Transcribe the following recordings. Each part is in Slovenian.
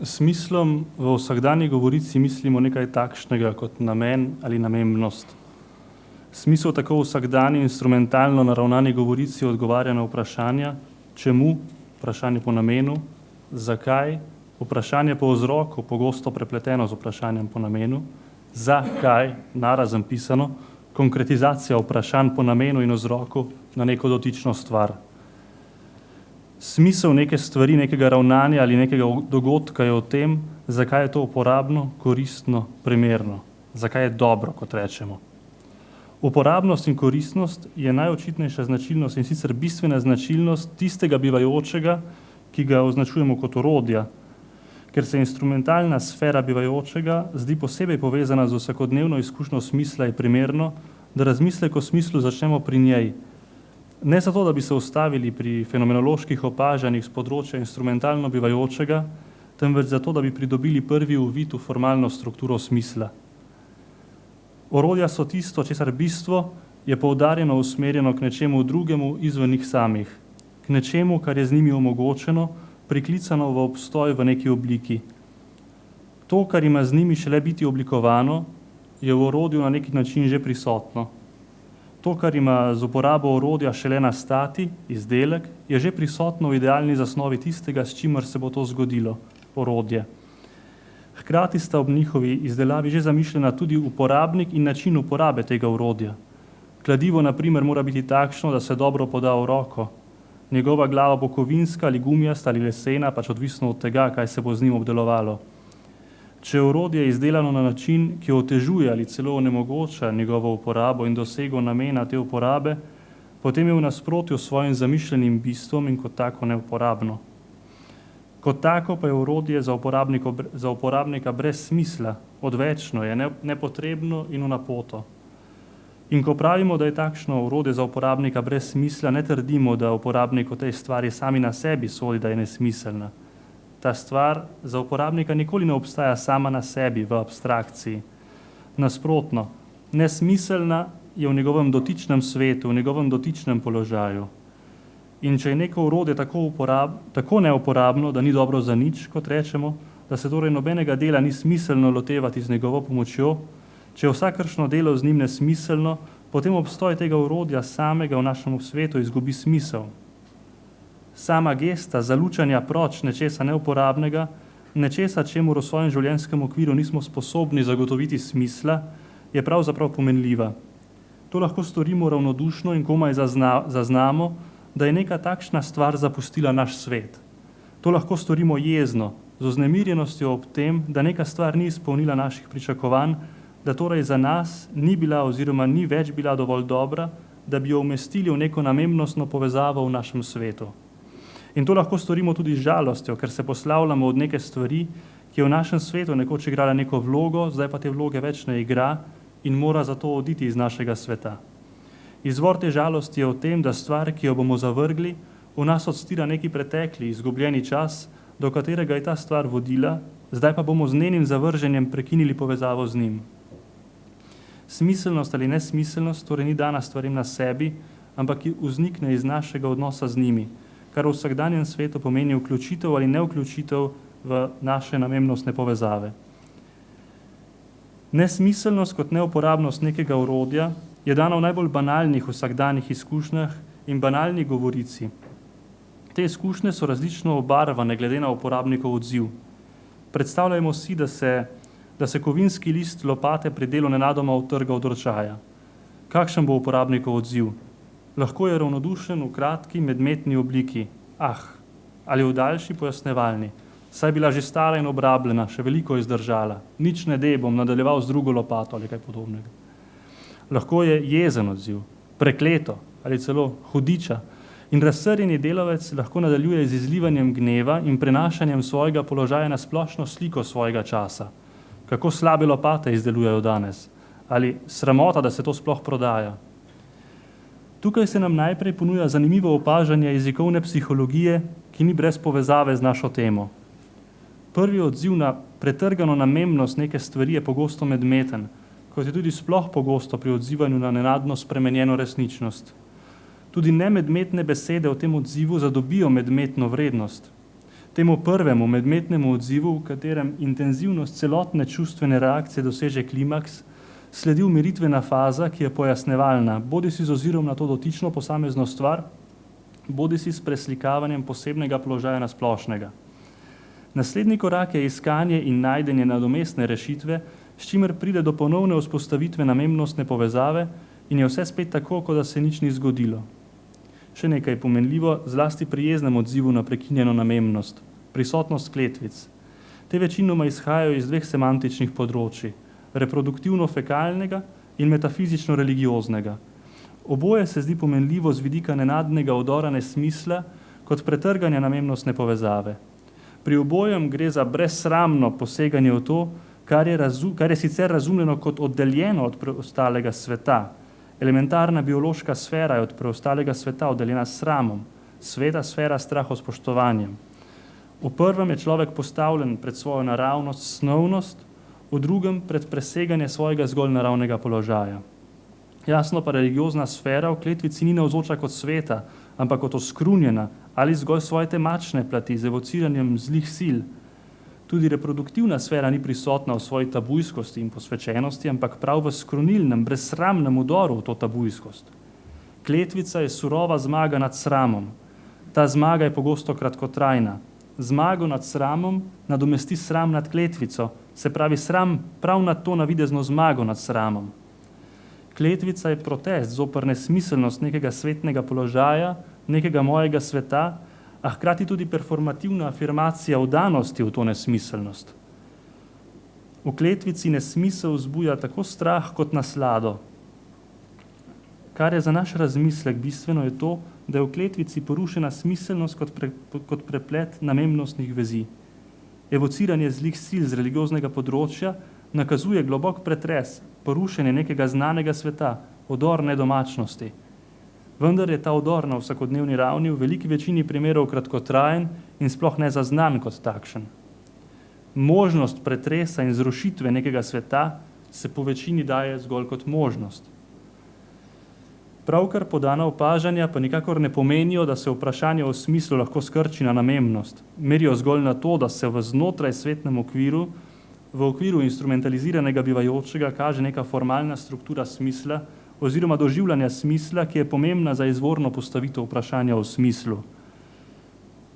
smislom v vsakdanji govorici mislimo nekaj takšnega kot namen ali namembnost. Smisel tako v vsakdanji instrumentalno naravnani govorici odgovarja na vprašanja, čemu, vprašanje po namenu, zakaj, vprašanje po vzroku, pogosto prepleteno z vprašanjem po namenu, zakaj, narazen pisano, konkretizacija vprašanj po namenu in vzroku na neko dotično stvar. Smisel neke stvari, nekega ravnanja ali nekega dogodka je v tem, zakaj je to uporabno, koristno, primerno, zakaj je dobro, kot rečemo. Uporabnost in koristnost je najočitnejša značilnost in sicer bistvena značilnost tistega bivajočega, ki ga označujemo kot orodja, ker se instrumentalna sfera bivajočega zdi posebej povezana z vsakodnevno izkušnjo smisla, je primerno, da razmislek o smislu začnemo pri njej. Ne zato, da bi se ustavili pri fenomenoloških opažanjih z področja instrumentalno bivajočega, temveč zato, da bi pridobili prvi uvid v formalno strukturo smisla. Orodja so tisto, česar bistvo je poudarjeno usmerjeno k nečemu drugemu izven njih samih, k nečemu, kar je z njimi omogočeno, priklicano v obstoj v neki obliki. To, kar ima z njimi šele biti oblikovano, je v orodju na neki način že prisotno. To, kar ima z uporabo orodja šele nastati, izdelek, je že prisotno v idealni zasnovi tistega, s čimer se bo to zgodilo, orodje. Hkrati sta ob njihovi izdelavi že zamišljena tudi uporabnik in način uporabe tega orodja. Kladivo, na primer, mora biti takšno, da se dobro poda v roko. Njegova glava bo kovinska ali gumijasta ali lesena, pač odvisno od tega, kaj se bo z njim obdelovalo. Če je orodje izdelano na način, ki otežuje ali celo onemogoča njegovo uporabo in dosego namena te uporabe, potem je v nasprotju s svojim zamišljenim bistvom in kot tako neuporabno. Kot tako pa je orodje za uporabnika brez smisla, odvečno je, nepotrebno in v napoto. In ko pravimo, da je takšno orodje za uporabnika brez smisla, ne trdimo, da uporabnik o tej stvari sami na sebi sodi, da je nesmiselna. Ta stvar za uporabnika nikoli ne obstaja sama na sebi v abstrakciji. Nasprotno, nesmiselna je v njegovem dotičnem svetu, v njegovem dotičnem položaju. In če je neko orodje tako neuporabno, da ni dobro za nič, kot rečemo, da se torej nobenega dela ni smiselno lotevati z njegovo pomočjo, če je vsakršno delo z njim nesmiselno, potem obstoj tega orodja samega v našem svetu izgubi smisel. Sama gesta zalučanja proč nečesa neuporabnega, nečesa, čemu v svojem življenjskem okviru nismo sposobni zagotoviti smisla, je pravzaprav pomenljiva. To lahko storimo ravnodušno in komaj zaznamo, da je neka takšna stvar zapustila naš svet. To lahko storimo jezno, z vznemirjenostjo ob tem, da neka stvar ni izpolnila naših pričakovanj, da torej za nas ni bila oziroma ni več bila dovolj dobra, da bi jo umestili v neko namembnostno povezavo v našem svetu. In to lahko storimo tudi z žalostjo, ker se poslavljamo od neke stvari, ki je v našem svetu nekoč igrala neko vlogo, zdaj pa te vloge več ne igra in mora zato oditi iz našega sveta. Izvor te žalosti je v tem, da stvar, ki jo bomo zavrgli, v nas odstira neki pretekli, izgubljeni čas, do katerega je ta stvar vodila, zdaj pa bomo z njenim zavrženjem prekinili povezavo z njim. Smiselnost ali nesmiselnost torej ni dana stvarem na sebi, ampak vznikne iz našega odnosa z njimi, kar v vsakdanjem svetu pomeni vključitev ali nevključitev v naše namembnostne povezave. Nesmiselnost kot neuporabnost nekega orodja je dana v najbolj banalnih vsakdanjih izkušnjah in banalni govorici. Te izkušnje so različno obarvane glede na uporabnikov odziv. Predstavljajmo si, da se kovinski list lopate pri delu nenadoma utrga od ročaja. Kakšen bo uporabnikov odziv? Lahko je ravnodušen v kratki medmetni obliki, ali v daljši pojasnevalni, saj je bila že stara in obrabljena, še veliko izdržala, nič ne de, bom nadaljeval z drugo lopato ali kaj podobnega. Lahko je jezen odziv, prekleto ali celo hudiča in razsrjeni delavec lahko nadaljuje z izlivanjem gneva in prenašanjem svojega položaja na splošno sliko svojega časa. Kako slabe lopate izdelujejo danes, ali sramota, da se to sploh prodaja. Tukaj se nam najprej ponuja zanimivo opažanje jezikovne psihologije, ki ni brez povezave z našo temo. Prvi odziv na pretrgano namembnost neke stvari je pogosto medmeten, kot je tudi sploh pogosto pri odzivanju na nenadno spremenjeno resničnost. Tudi nemedmetne besede v tem odzivu zadobijo medmetno vrednost. Temu prvemu medmetnemu odzivu, v katerem intenzivnost celotne čustvene reakcije doseže klimaks, sledi umiritvena faza, ki je pojasnevalna, bodisi z ozirom na to dotično posamezno stvar, bodisi s preslikavanjem posebnega položaja na splošnega. Naslednji korak je iskanje in najdenje nadomestne rešitve, s čimer pride do ponovne vzpostavitve namembnostne povezave in je vse spet tako, kot da se nič ni zgodilo. Še nekaj pomenljivo, zlasti pri jeznem odzivu na prekinjeno namembnost, prisotnost kletvic. Te večinoma izhajajo iz dveh semantičnih področij, reproduktivno-fekalnega in metafizično-religioznega. Oboje se zdi pomenljivo z vidika nenadnega odora nesmisla kot pretrganja namembnostne povezave. Pri obojem gre za brezsramno poseganje v to, kar je sicer razumljeno kot oddeljeno od preostalega sveta. Elementarna biološka sfera je od preostalega sveta oddeljena s sramom, sveta sfera strahospoštovanjem. V prvem je človek postavljen pred svojo naravnost, snovnost, v drugem pred preseganje svojega zgolj naravnega položaja. Jasno pa religiozna sfera v kletvici ni navzoča kot sveta, ampak kot oskrunjena ali zgolj svoje temačne plati z evociranjem zlih sil. Tudi reproduktivna sfera ni prisotna v svoji tabujskosti in posvečenosti, ampak prav v skrunilnem, brezsramnem udoru v to tabujskost. Kletvica je surova zmaga nad sramom. Ta zmaga je pogosto kratkotrajna. Zmago nad sramom nadomesti sram nad kletvico, se pravi sram prav nad to navidezno zmago nad sramom. Kletvica je protest zoper nesmiselnost nekega svetnega položaja, nekega mojega sveta, a hkrati tudi performativna afirmacija vdanosti v to nesmiselnost. V kletvici nesmisel vzbuja tako strah kot naslado. Kar je za naš razmislek bistveno je to, da je v kletvici porušena smiselnost kot preplet namembnostnih vezi. Evociranje zlih sil z religioznega področja nakazuje globok pretres, porušenje nekega znanega sveta, odor nedomačnosti. Vendar je ta odor na vsakodnevni ravni v veliki večini primerov kratkotrajen in sploh ne zaznan kot takšen. Možnost pretresa in zrušitve nekega sveta se po večini daje zgolj kot možnost. Pravkar podana opažanja pa nikakor ne pomenijo, da se vprašanje o smislu lahko skrči na namembnost. Merijo zgolj na to, da se v znotraj svetnem okviru, v okviru instrumentaliziranega bivajočega kaže neka formalna struktura smisla oziroma doživljanja smisla, ki je pomembna za izvorno postavitev vprašanja o smislu.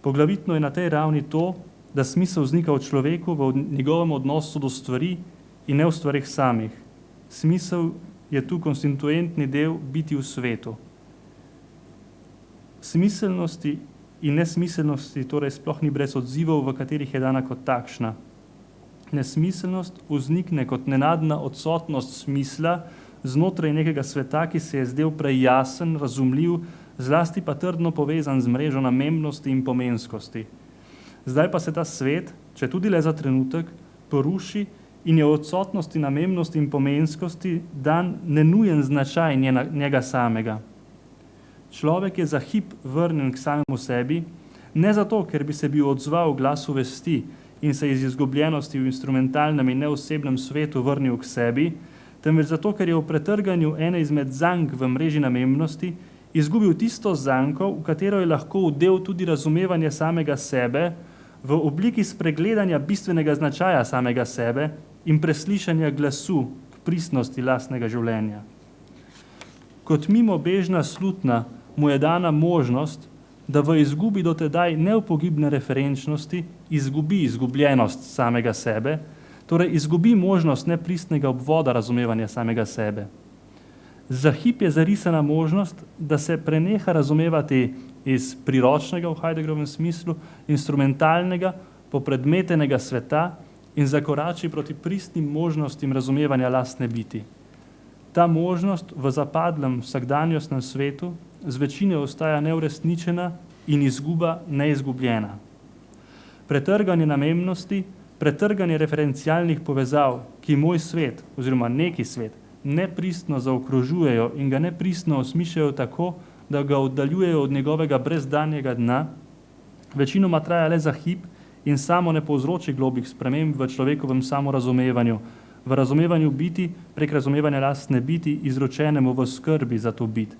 Poglavitno je na tej ravni to, da smisel vznika v človeku v njegovem odnosu do stvari in ne v stvarih samih. Smisel je tu konstituentni del biti v svetu. Smiselnosti in nesmiselnosti torej sploh ni brez odzivov, v katerih je dana kot takšna. Nesmiselnost vznikne kot nenadna odsotnost smisla znotraj nekega sveta, ki se je zdel prej jasen, razumljiv, zlasti pa trdno povezan z mrežo namembnosti in pomenskosti. Zdaj pa se ta svet, če tudi le za trenutek, poruši in je v odsotnosti namembnosti in pomenskosti dan nenujen značaj njega samega. Človek je za hip vrnjen k samemu sebi, ne zato, ker bi se bil odzval glasu vesti in se iz izgubljenosti v instrumentalnem in neosebnem svetu vrnil k sebi, temveč zato, ker je v pretrganju ene izmed zank v mreži namembnosti izgubil tisto zanko, v katero je lahko vdel tudi razumevanje samega sebe v obliki spregledanja bistvenega značaja samega sebe in preslišanja glasu k pristnosti lastnega življenja. Kot mimobežna slutna mu je dana možnost, da v izgubi dotedaj neupogibne referenčnosti izgubi izgubljenost samega sebe, torej izgubi možnost nepristnega obvoda razumevanja samega sebe. Za hip je zarisana možnost, da se preneha razumevati iz priročnega v Heideggerovem smislu, instrumentalnega, popredmetenega sveta in zakorači proti pristnim možnostim razumevanja lastne biti. Ta možnost v zapadlem vsakdanjostnem svetu z večine ostaja neuresničena in izguba neizgubljena. Pretrganje namembnosti, pretrganje referencialnih povezav, ki moj svet oziroma neki svet nepristno zaokrožujejo in ga nepristno osmišljajo tako, da ga oddaljujejo od njegovega brezdanjega dna, večinoma traja le za hip in samo ne povzroči globih sprememb v človekovem samorazumevanju, v razumevanju biti prek razumevanja lastne biti, izročenemu v skrbi za to bit.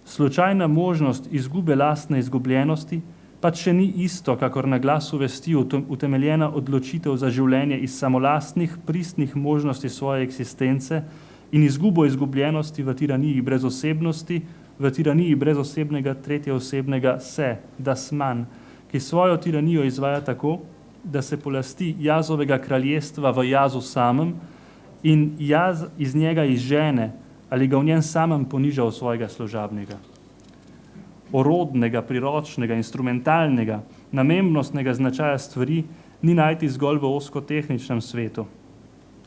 Slučajna možnost izgube lastne izgubljenosti pač še ni isto, kakor na glas uvesti utemeljena odločitev za življenje iz samolastnih, pristnih možnosti svoje eksistence in izgubo izgubljenosti v tiraniji brezosebnosti, v tiraniji brezosebnega tretjeosebnega se, das man, ki svojo tiranijo izvaja tako, da se polasti jazovega kraljestva v jazu samem in jaz iz njega izžene ali ga v njem samem poniža v svojega služabnega. Orodnega, priročnega, instrumentalnega, namembnostnega značaja stvari ni najti zgolj v ozko-tehničnem svetu.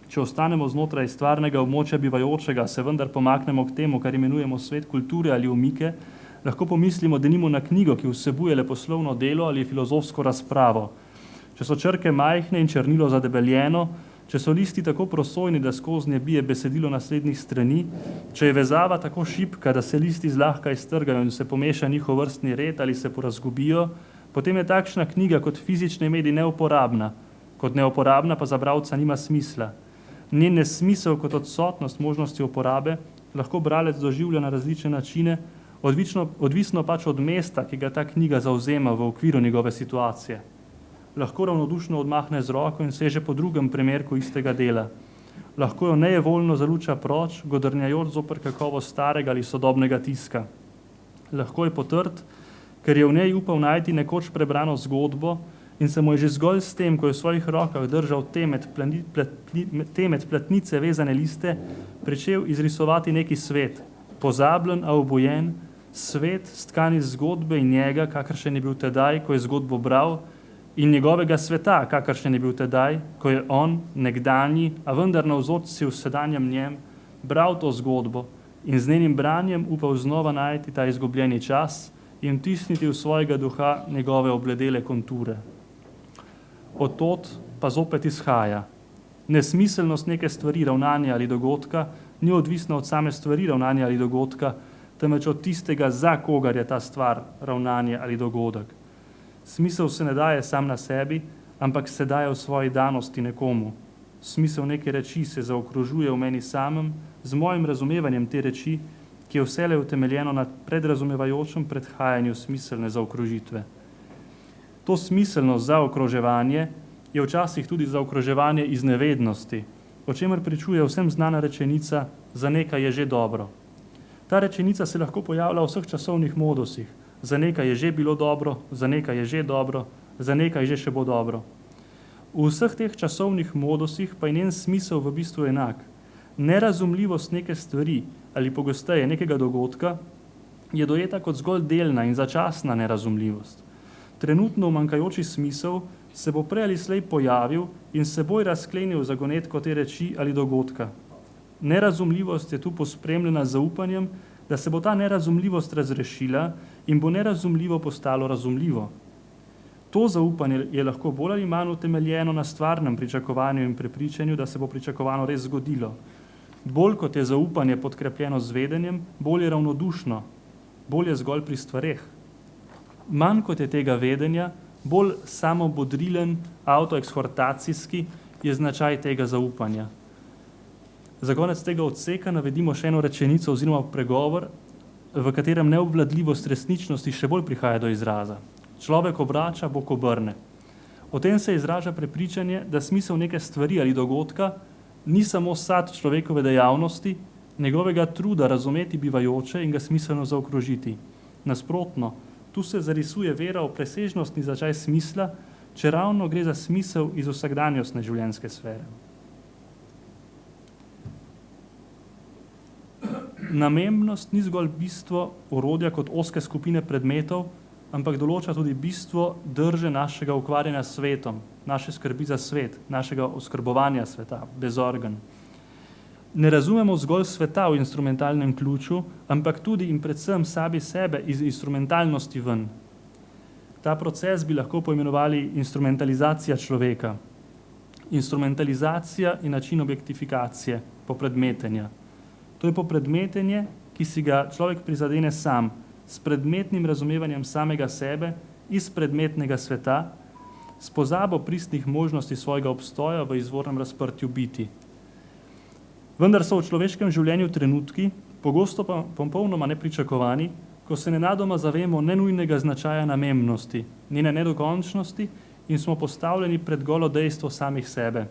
Če ostanemo znotraj stvarnega območja bivajočega, se vendar pomaknemo k temu, kar imenujemo svet kulture ali umike, lahko pomislimo denimo na knjigo, ki vsebuje leposlovno delo ali filozofsko razpravo. Če so črke majhne in črnilo zadebeljeno, če so listi tako prosojni, da skoznje bije besedilo naslednjih strani, če je vezava tako šibka, da se listi zlahka iztrgajo in se pomeša njihov vrstni red ali se porazgubijo, potem je takšna knjiga kot fizični medij neuporabna, kot neuporabna pa za bralca nima smisla. Njen nesmisel kot odsotnost možnosti uporabe lahko bralec doživlja na različne načine, odvisno pač od mesta, ki ga ta knjiga zavzema v okviru njegove situacije. Lahko ravnodušno odmahne z roko in seže po drugem primerku istega dela. Lahko jo nejevoljno zaluča proč, godrnjajoč zoper kakovost starega ali sodobnega tiska. Lahko je potrt, ker je v njej upal najti nekoč prebrano zgodbo in se mu je že zgolj s tem, ko je v svojih rokah držal te med platnice vezane liste, pričel izrisovati neki svet, pozabljen, a obojen, svet stkan iz zgodbe in njega, kakršen je bil tedaj, ko je zgodbo bral, in njegovega sveta, kakršen je bil tedaj, ko je on, nekdanji, a vendar navzoč si v sedanjem njem, bral to zgodbo in z njenim branjem upal znova najti ta izgubljeni čas in vtisniti v svojega duha njegove obledele konture. Od tod pa zopet izhaja. Nesmiselnost neke stvari, ravnanja ali dogodka ni odvisna od same stvari, ravnanja ali dogodka, temveč od tistega, za kogar je ta stvar, ravnanje ali dogodek. Smisel se ne daje sam na sebi, ampak se daje v svoji danosti nekomu. Smisel neke reči se zaokrožuje v meni samem z mojim razumevanjem te reči, ki je vselej utemeljeno na predrazumevajočem predhajanju smiselne zaokrožitve. To smiselno zaokroževanje je včasih tudi zaokroževanje iz nevednosti, o čemer pričuje vsem znana rečenica za nekaj je že dobro. Ta rečenica se lahko pojavlja v vseh časovnih modusih. Za nekaj je že bilo dobro, za nekaj je že dobro, za nekaj že še bo dobro. V vseh teh časovnih modusih pa je njen smisel v bistvu enak. Nerazumljivost neke stvari ali pogosteje nekega dogodka je dojeta kot zgolj delna in začasna nerazumljivost. Trenutno umanjkajoči smisel se bo prej ali slej pojavil in seboj razklenil zagonetko te reči ali dogodka. Nerazumljivost je tu pospremljena z zaupanjem, da se bo ta nerazumljivost razrešila in bo nerazumljivo postalo razumljivo. To zaupanje je lahko bolj ali manj utemeljeno na stvarnem pričakovanju in prepričanju, da se bo pričakovano res zgodilo. Bolj kot je zaupanje podkrepljeno z vedenjem, bolj je ravnodušno, bolj je zgolj pri stvareh. Manj kot je tega vedenja, bolj samobodrilen, autoekshortacijski je značaj tega zaupanja. Za konec tega odseka navedimo še eno rečenico oziroma pregovor, v katerem neobvladljivost resničnosti še bolj prihaja do izraza. Človek obrača, Bog obrne. O tem se izraža prepričanje, da smisel neke stvari ali dogodka ni samo sad človekove dejavnosti, njegovega truda razumeti bivajoče in ga smiselno zaokrožiti. Nasprotno, tu se zarisuje vera v presežnostni značaj smisla, če ravno gre za smisel iz vsakdanjostne življenjske sfere. Namembnost ni zgolj bistvo orodja kot ozke skupine predmetov, ampak določa tudi bistvo drže našega ukvarjanja s svetom, naše skrbi za svet, našega oskrbovanja sveta, bezorgan. Ne razumemo zgolj sveta v instrumentalnem ključu, ampak tudi in predvsem sami sebe iz instrumentalnosti ven. Ta proces bi lahko poimenovali instrumentalizacija človeka. Instrumentalizacija je način objektifikacije, popredmetenja. To je popredmetenje, ki si ga človek prizadene sam, s predmetnim razumevanjem samega sebe iz predmetnega sveta, s pozabo pristnih možnosti svojega obstoja v izvornem razprtju biti. Vendar so v človeškem življenju trenutki, pogosto pa popolnoma nepričakovani, ko se nenadoma zavemo nenujnega značaja namembnosti, njene nedokončnosti in smo postavljeni pred golo dejstvo samih sebe.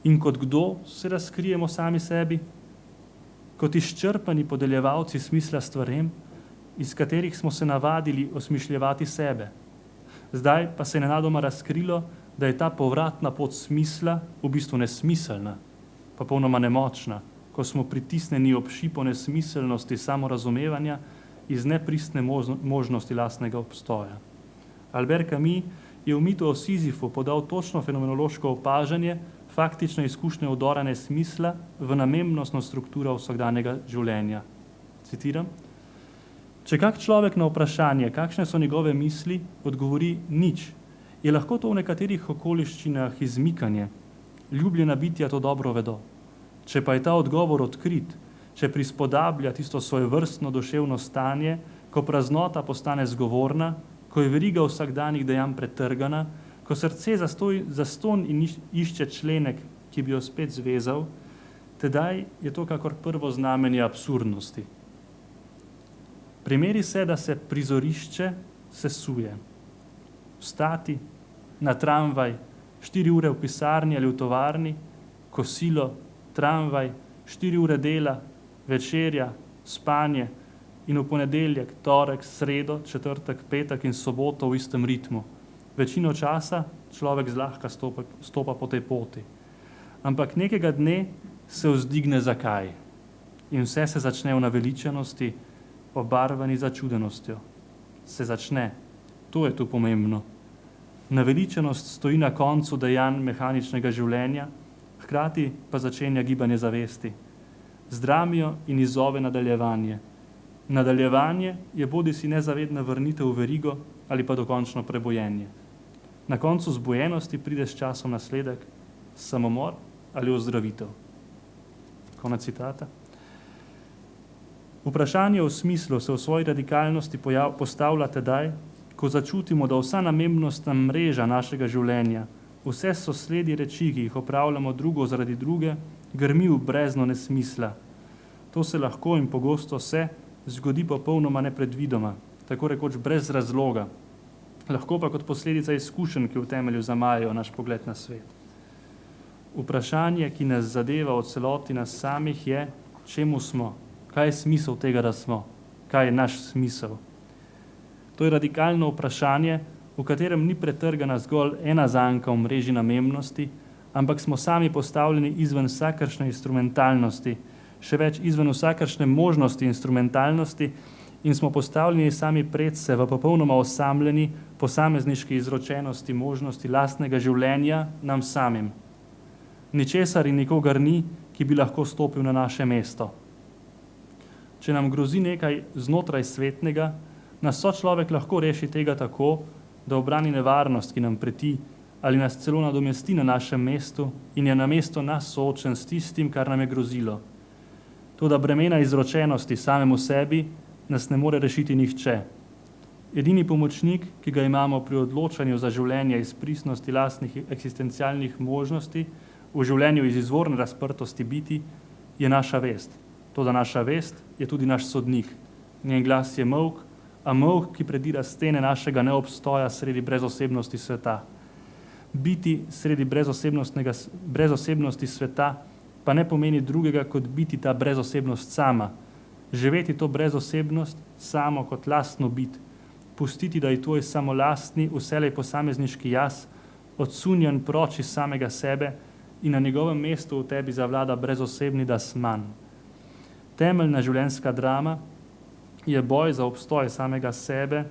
In kot kdo se razkrijemo sami sebi? Kot izčrpani podeljevalci smisla stvarem, iz katerih smo se navadili osmišljevati sebe. Zdaj pa se je nenadoma razkrilo, da je ta povratna pot smisla v bistvu nesmiselna, pa popolnoma nemočna, ko smo pritisnjeni ob šipo nesmiselnosti samorazumevanja iz nepristne možnosti lastnega obstoja. Albert Camus je v mitu o Sizifu podal točno fenomenološko opažanje faktične izkušnje udora nesmisla v namembnostno strukturo vsakdanjega življenja. Citiram: Če kak človek na vprašanje, kakšne so njegove misli, odgovori nič, je lahko to v nekaterih okoliščinah izmikanje. Ljubljena bitja to dobro vedo. Če pa je ta odgovor odkrit, če prispodablja tisto svojevrstno duševno stanje, ko praznota postane zgovorna, ko je veriga vsakdanjih dejanj pretrgana, ko srce zaston in išče členek, ki bi jo spet zvezal, tedaj je to kakor prvo znamenje absurdnosti. Primeri se, da se prizorišče sesuje. Vstati, na tramvaj, 4 ure v pisarni ali v tovarni, kosilo, tramvaj, 4 ure dela, večerja, spanje in v ponedeljek, torek, sredo, četrtek, petek in soboto v istem ritmu. Večino časa človek zlahka stopa po tej poti. Ampak nekega dne se vzdigne zakaj in vse se začne v naveličanosti, obarvani začudenostjo. Se začne. To je tu pomembno. Naveličanost stoji na koncu dejanj mehaničnega življenja, hkrati pa začenja gibanje zavesti. Zdramijo in izzove nadaljevanje. Nadaljevanje je bodisi nezavedna vrnitev v verigo ali pa dokončno prebojenje. Na koncu zbojenosti pride s časom nasledek, samomor ali ozdravitev. Konec citata. Vprašanje o smislu se v svoji radikalnosti postavlja tedaj, ko začutimo, da vsa namembnostna mreža našega življenja, vse sosledi reči, ki jih opravljamo drugo zaradi druge, grmi v brezno nesmisla. To se lahko in pogosto se zgodi popolnoma nepredvidoma, tako rekoč brez razloga, lahko pa kot posledica izkušenj, ki v temelju zamajajo naš pogled na svet. Vprašanje, ki nas zadeva od celoti nas samih, je, čemu smo, kaj je smisel tega, da smo, kaj je naš smisel. To je radikalno vprašanje, v katerem ni pretrgana zgolj ena zanka v mreži namembnosti, ampak smo sami postavljeni izven vsakršne instrumentalnosti, še več izven vsakršne možnosti instrumentalnosti in smo postavljeni sami predse v popolnoma osamljeni posamezniški izročenosti možnosti lastnega življenja nam samim. Ničesar in nikogar ni, ki bi lahko stopil na naše mesto. Če nam grozi nekaj znotraj svetnega, nas sočlovek lahko reši tega tako, da obrani nevarnost, ki nam preti, ali nas celo nadomesti na našem mestu in je na mesto nas soočen s tistim, kar nam je grozilo. Toda bremena izročenosti samemu sebi nas ne more rešiti nihče. Edini pomočnik, ki ga imamo pri odločanju za življenje iz pristnosti lastnih eksistencialnih možnosti, v življenju iz izvorne razprtosti biti, je naša vest. Toda naša vest je tudi naš sodnik. Njen glas je molk, a molk, ki predira stene našega neobstoja sredi brezosebnosti sveta. Biti sredi brezosebnosti sveta pa ne pomeni drugega, kot biti ta brezosebnost sama. Živeti to brezosebnost samo kot lastno bit. Pustiti, da je tvoj samolastni, vselej posamezniški jaz, odsunjen proč iz samega sebe in na njegovem mestu v tebi zavlada brezosebni dasman. Temeljna življenjska drama je boj za obstoj samega sebe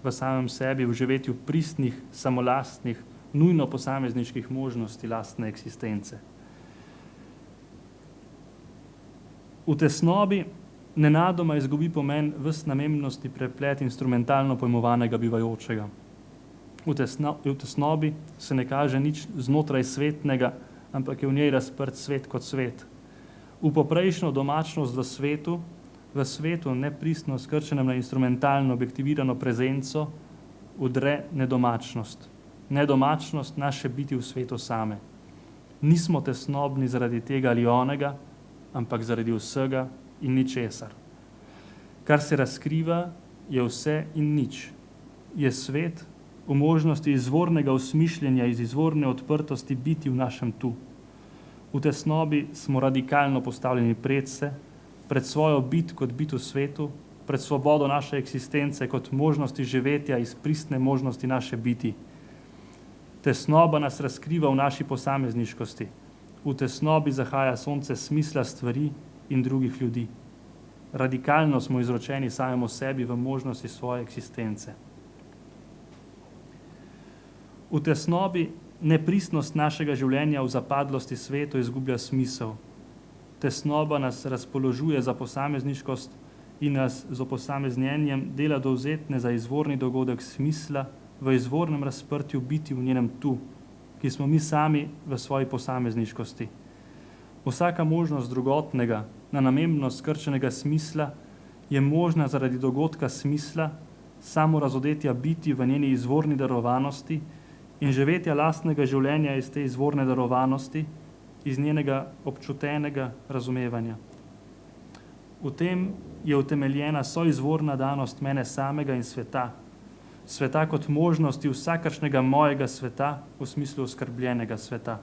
v samem sebi, v živetju pristnih, samolastnih, nujno posamezniških možnosti lastne eksistence. V tesnobi nenadoma izgubi pomen ves namembnosti preplet instrumentalno pojmovanega bivajočega. V tesnobi se ne kaže nič znotraj svetnega, ampak je v njej razprt svet kot svet. V poprejšnjo domačnost v svetu nepristno skrčenem na instrumentalno objektivirano prezenco udre nedomačnost. Nedomačnost naše biti v svetu same. Nismo tesnobni zaradi tega ali onega, ampak zaradi vsega in ničesar. Kar se razkriva, je vse in nič. Je svet v možnosti izvornega osmišljenja iz izvorne odprtosti biti v našem tu. V tesnobi smo radikalno postavljeni predse, pred svojo bit kot bit v svetu, pred svobodo naše eksistence kot možnosti živetja iz pristne možnosti naše biti. Tesnoba nas razkriva v naši posamezniškosti. V tesnobi zahaja sonce smisla stvari in drugih ljudi. Radikalno smo izročeni samemu sebi v možnosti svoje eksistence. V tesnobi nepristnost našega življenja v zapadlosti svetu izgublja smisel. Tesnoba nas razpoložuje za posamezniškost in nas z oposameznjenjem dela dovzetne za izvorni dogodek smisla v izvornem razprtju biti v njenem tu, ki smo mi sami v svoji posamezniškosti. Vsaka možnost drugotnega, na namembnost skrčenega smisla je možna zaradi dogodka smisla, samo razodetja biti v njeni izvorni darovanosti in živetja lastnega življenja iz te izvorne darovanosti, iz njenega občutenega razumevanja. V tem je utemeljena soizvorna danost mene samega in sveta, sveta kot možnosti vsakršnega mojega sveta v smislu oskrbljenega sveta.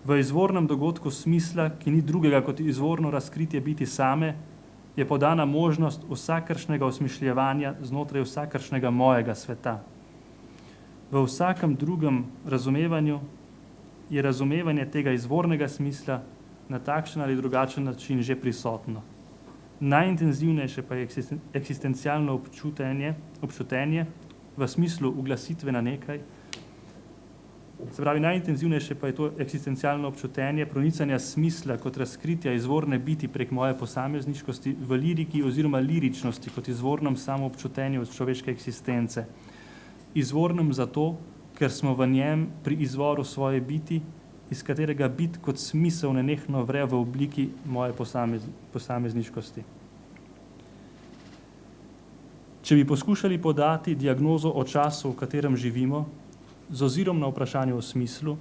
V izvornem dogodku smisla, ki ni drugega kot izvorno razkritje biti same, je podana možnost vsakršnega osmišljevanja znotraj vsakršnega mojega sveta. V vsakem drugem razumevanju je razumevanje tega izvornega smisla na takšen ali drugačen način že prisotno. Najintenzivnejše pa je eksistencialno občutenje v smislu uglasitve na nekaj. Se pravi, najintenzivnejše pa je to eksistencialno občutenje pronicanja smisla kot razkritja izvorne biti prek moje posamezniškosti v liriki oziroma liričnosti kot izvornem samoobčutenju človeške eksistence. Izvornem zato, ker smo v njem pri izvoru svoje biti, iz katerega bit kot smisel nenehno vre v obliki moje posamezniškosti. Če bi poskušali podati diagnozo o času, v katerem živimo, z ozirom na vprašanje o smislu,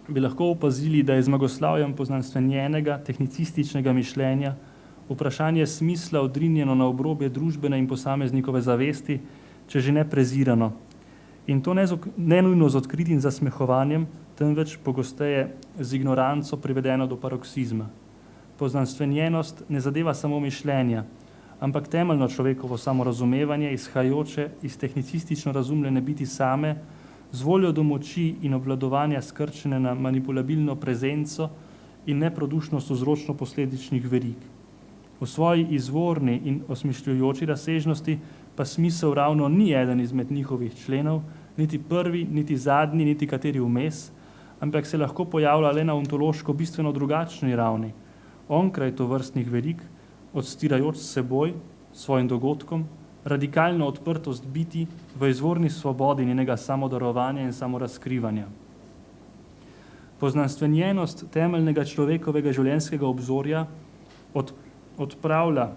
bi lahko opazili, da je zmagoslavjem poznanstvenjenega, tehnicističnega mišljenja vprašanje smisla odrinjeno na obrobje družbene in posameznikove zavesti, če že ne prezirano. In to ne nujno z odkritim zasmehovanjem, temveč pogosteje z ignoranco privedeno do paroksizma. Poznanstvenjenost ne zadeva samo mišljenja, ampak temeljno človekovo samorazumevanje, izhajajoče iz tehnicistično razumljene biti same, z voljo do moči in obvladovanja skrčene na manipulabilno prezenco in neprodušnost vzročno-posledičnih verig. V svoji izvorni in osmišljujoči razsežnosti pa smisel ravno ni eden izmed njihovih členov, niti prvi, niti zadnji, niti kateri vmes, ampak se lahko pojavlja le na ontološko bistveno drugačni ravni, onkraj tovrstnih verig, odstirajoč s seboj, svojim dogodkom, radikalno odprtost biti v izvorni svobodi njenega samodarovanja in samorazkrivanja. Poznanstvenjenost temeljnega človekovega življenjskega obzorja odpravlja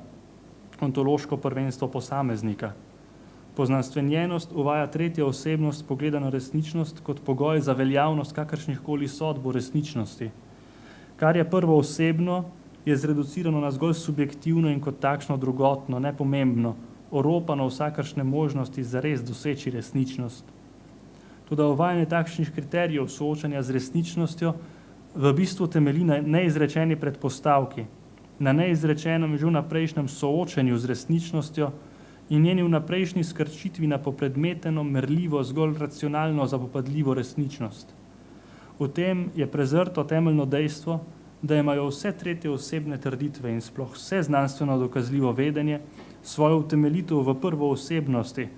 ontološko prvenstvo posameznika. Poznanstvenjenost uvaja tretjo osebnost pogleda na resničnost kot pogoj za veljavnost kakršnihkoli sodb o resničnosti. Kar je prvo osebno, je zreducirano na zgolj subjektivno in kot takšno drugotno, nepomembno, oropano vsakršne možnosti zares doseči resničnost. Toda uvajanje takšnih kriterijev soočanja z resničnostjo v bistvu temelji na neizrečeni predpostavki, na neizrečenem že vnaprejšnjem soočenju z resničnostjo in njeni vnaprejšnji skrčitvi na popredmeteno, merljivo, zgolj racionalno zapopadljivo resničnost. V tem je prezrto temeljno dejstvo, da imajo vse tretje osebne trditve in sploh vse znanstveno dokazljivo vedenje svojo utemeljitev v prvoosebnosti,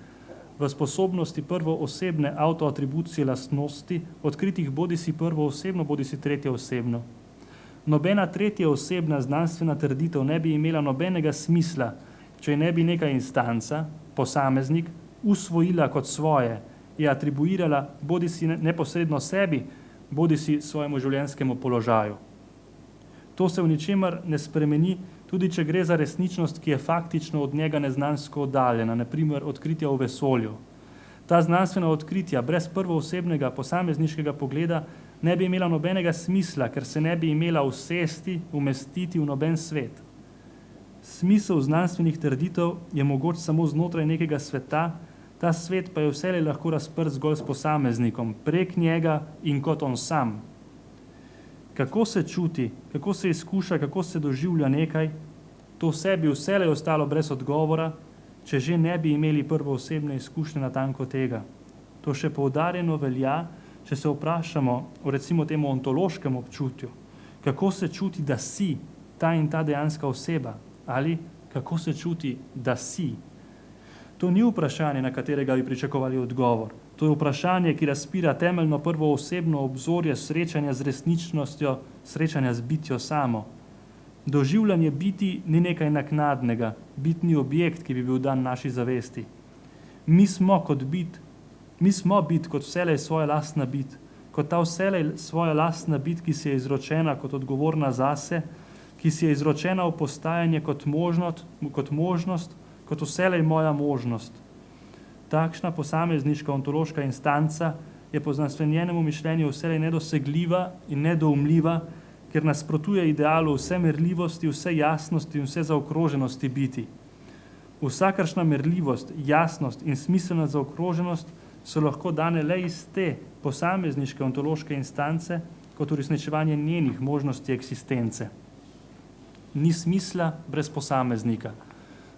v sposobnosti prvoosebne avtoatribucije lastnosti, odkritih bodisi prvoosebno, bodisi tretjeosebno. Nobena tretjeosebna znanstvena trditev ne bi imela nobenega smisla, če ne bi neka instanca, posameznik, usvojila kot svoje in atribuirala bodisi neposredno sebi, bodisi svojemu življenjskemu položaju. To se v ničemer ne spremeni, tudi če gre za resničnost, ki je faktično od njega neznansko oddaljena, na primer odkritja v vesolju. Ta znanstvena odkritja brez prvoosebnega posamezniškega pogleda ne bi imela nobenega smisla, ker se ne bi imela usesti, umestiti v noben svet. Smisel znanstvenih trditev je mogoč samo znotraj nekega sveta, ta svet pa je vselej lahko razprt zgolj s posameznikom, prek njega in kot on sam. Kako se čuti, kako se izkuša, kako se doživlja nekaj, to v sebi vselej ostalo brez odgovora, če že ne bi imeli prvoosebne izkušnje natanko tega. To še poudarjeno velja, če se vprašamo o recimo temu ontološkem občutju, kako se čuti, da si ta in ta dejanska oseba, ali kako se čuti, da si. To ni vprašanje, na katerega bi pričakovali odgovor. To je vprašanje, ki razpira temeljno prvoosebno obzorje srečanja z resničnostjo, srečanja z bitjo samo. Doživljanje biti ni nekaj naknadnega, bit ni objekt, ki bi bil dan naši zavesti. Mi smo bit kot vselej svoja lastna bit, kot ta vselej svoja lastna bit, ki si je izročena kot odgovorna zase, ki si je izročena v postajanje kot možnost, kot vselej moja možnost. Takšna posamezniška ontološka instanca je po znanstvenemu mišljenju vselej nedosegljiva in nedoumljiva, ker nasprotuje idealu vse merljivosti, vse jasnosti in vse zaokroženosti biti. Vsakršna merljivost, jasnost in smiselna zaokroženost so lahko dane le iz te posamezniške ontološke instance kot uresničevanje njenih možnosti eksistence. Ni smisla brez posameznika.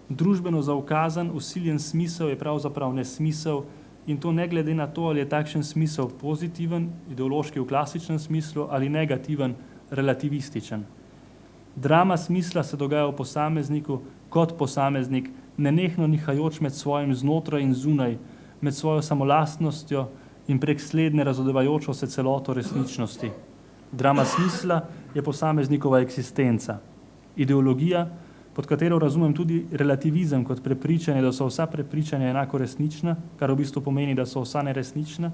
Družbeno zaukazan, vsiljen smisel je pravzaprav nesmisel in to ne glede na to, ali je takšen smisel pozitiven, ideološki v klasičnem smislu ali negativen, relativističen. Drama smisla se dogaja v posamezniku kot posameznik, nenehno nihajoč med svojim znotraj in zunaj, med svojo samolastnostjo in prek slednje razodevajočo se celoto resničnosti. Drama smisla je posameznikova eksistenca. Ideologija, pod katero razumem tudi relativizem kot prepričanje, da so vsa prepričanja enako resnična, kar v bistvu pomeni, da so vsa neresnična,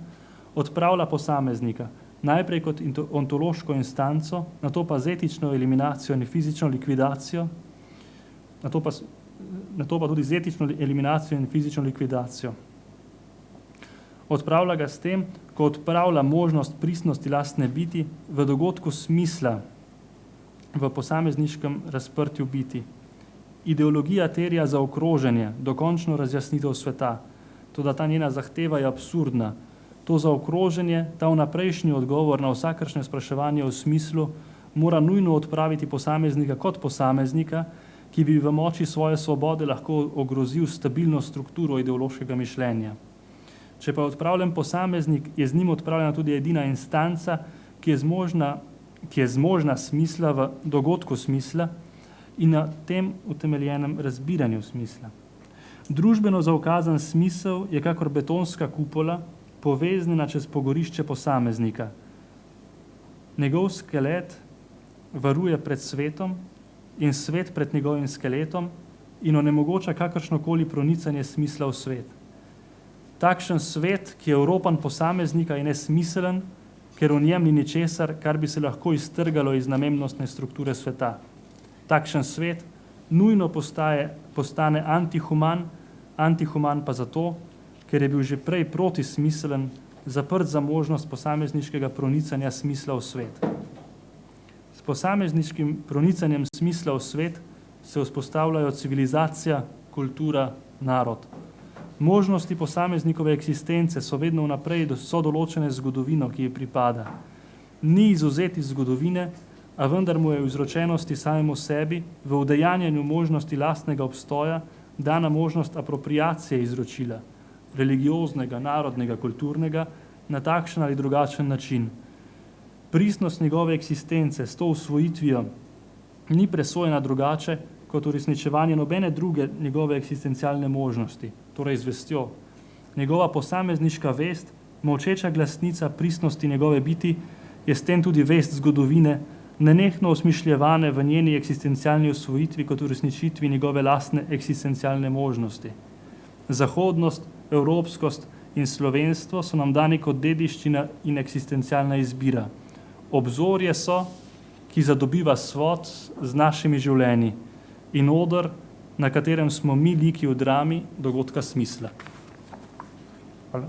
odpravlja posameznika, najprej kot ontološko instanco, nato pa z etično eliminacijo in fizično likvidacijo, nato pa tudi z etično eliminacijo in fizično likvidacijo. Odpravlja ga s tem, ko odpravlja možnost pristnosti lastne biti v dogodku smisla v posamezniškem razprtju biti. Ideologija terja zaokroženje, dokončno razjasnitev sveta, toda ta njena zahteva je absurdna. To zaokroženje, ta vnaprejšnji odgovor na vsakršne spraševanje o smislu, mora nujno odpraviti posameznika kot posameznika, ki bi v moči svoje svobode lahko ogrozil stabilno strukturo ideološkega mišljenja. Če pa je odpravljen posameznik, je z njim odpravljena tudi edina instanca, ki je zmožna smisla v dogodku smisla in na tem utemeljenem razbiranju smisla. Družbeno zaukazan smisel je kakor betonska kupola, poveznjena čez pogorišče posameznika. Njegov skelet varuje pred svetom in svet pred njegovim skeletom in onemogoča kakršnokoli pronicanje smisla v svet. Takšen svet, ki je oropan posameznika, je nesmiselen, ker v njem ni ničesar, kar bi se lahko iztrgalo iz namembnostne strukture sveta. Takšen svet nujno postane antihuman pa zato, ker je bil že prej protismiselen, zaprt za možnost posamezniškega pronicanja smisla v svet. S posamezniškim pronicanjem smisla v svet se vzpostavljajo civilizacija, kultura, narod. Možnosti posameznikove eksistence so vedno vnaprej določene z zgodovino, ki ji pripada. Ni izvzet iz zgodovine, a vendar mu je v izročenosti samemu sebi, v udejanjanju možnosti lastnega obstoja, dana možnost apropriacije izročila, religioznega, narodnega, kulturnega, na takšen ali drugačen način. Pristnost njegove eksistence s to usvojitvijo ni presojena drugače, kot uresničevanje nobene druge njegove eksistencialne možnosti, torej z vestjo. Njegova posamezniška vest, molčeča glasnica pristnosti njegove biti, je s tem tudi vest zgodovine, nenehno osmišljevane v njeni eksistencialni usvojitvi kot uresničitvi njegove lastne eksistencialne možnosti. Zahodnost, evropskost in slovenstvo so nam dani kot dediščina in eksistencialna izbira. Obzorje so, ki zadobiva svod z našimi življenji in oder, na katerem smo mi liki v drami dogodka smisla. Hvala.